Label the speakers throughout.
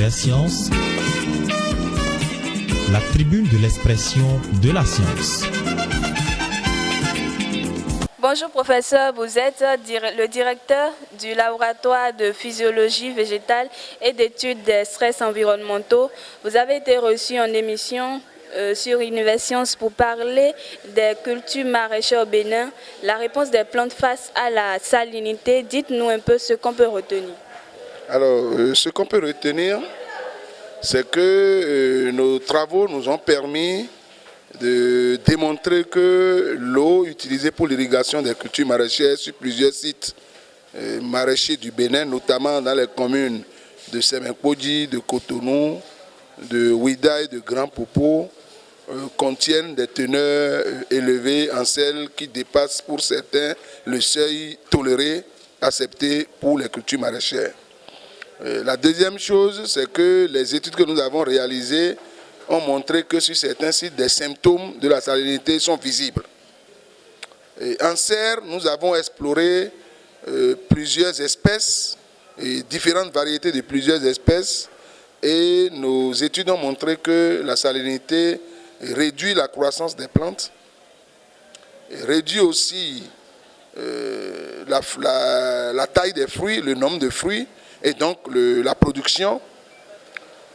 Speaker 1: Univers Science, la tribune de l'expression de la science.
Speaker 2: Bonjour professeur, vous êtes le directeur du laboratoire de physiologie végétale et d'études des stress environnementaux. Vous avez été reçu en émission sur Univers Science pour parler des cultures maraîchères au Bénin, la réponse des plantes face à la salinité. Dites-nous un peu ce qu'on peut retenir.
Speaker 3: Alors, ce qu'on peut retenir, c'est que nos travaux nous ont permis de démontrer que l'eau utilisée pour l'irrigation des cultures maraîchères sur plusieurs sites maraîchers du Bénin, notamment dans les communes de Semenkpodji, de Cotonou, de Ouida et de Grand Popo, contiennent des teneurs élevées en sel qui dépassent pour certains le seuil toléré, accepté pour les cultures maraîchères. La deuxième chose, c'est que les études que nous avons réalisées ont montré que sur certains sites, des symptômes de la salinité sont visibles. Et en serre, nous avons exploré plusieurs espèces, et différentes variétés de plusieurs espèces, et nos études ont montré que la salinité réduit la croissance des plantes, réduit aussi la taille des fruits, le nombre de fruits, et donc la production.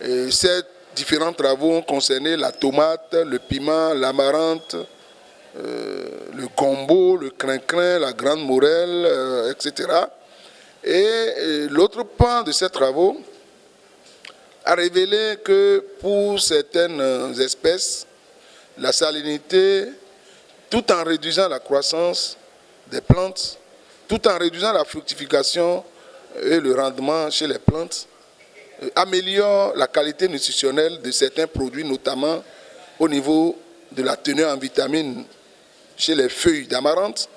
Speaker 3: Et ces différents travaux ont concerné la tomate, le piment, l'amarante, le gombo, le crin-crin, la grande morelle, etc. Et l'autre pan de ces travaux a révélé que pour certaines espèces, la salinité, tout en réduisant la croissance des plantes, tout en réduisant la fructification et le rendement chez les plantes, améliore la qualité nutritionnelle de certains produits, notamment au niveau de la teneur en vitamines chez les feuilles d'amarante,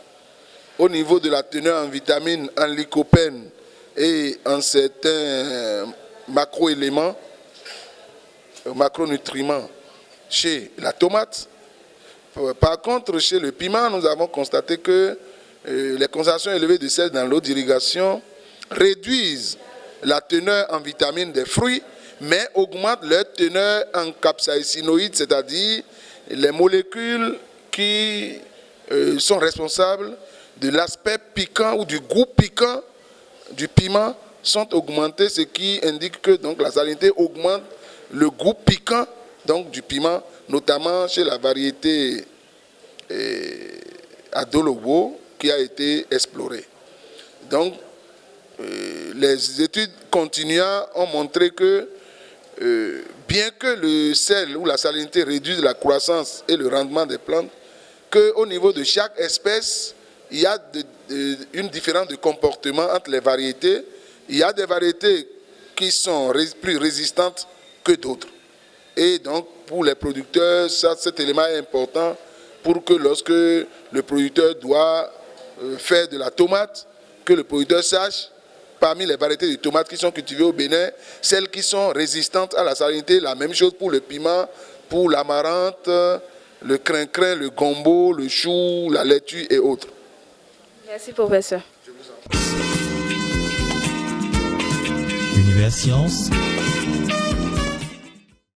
Speaker 3: au niveau de la teneur en vitamines, en lycopène et en certains macronutriments chez la tomate. Par contre, chez le piment, nous avons constaté que les concentrations élevées de sel dans l'eau d'irrigation réduisent la teneur en vitamines des fruits, mais augmentent leur teneur en capsaïcinoïdes, c'est-à-dire les molécules qui sont responsables de l'aspect piquant ou du goût piquant du piment sont augmentées, ce qui indique que donc, la salinité augmente le goût piquant donc, du piment, notamment chez la variété Adolobo qui a été explorée. Donc, les études continuant ont montré que bien que le sel ou la salinité réduise la croissance et le rendement des plantes, qu'au niveau de chaque espèce, il y a une différence de comportement entre les variétés. Il y a des variétés qui sont plus résistantes que d'autres. Et donc, pour les producteurs, cet élément est important pour que lorsque le producteur doit faire de la tomate, que le producteur sache, parmi les variétés de tomates qui sont cultivées au Bénin, celles qui sont résistantes à la salinité, la même chose pour le piment, pour l'amarante, le crin-crin, le gombo, le chou, la laitue et autres.
Speaker 2: Merci professeur.
Speaker 1: Univers Science,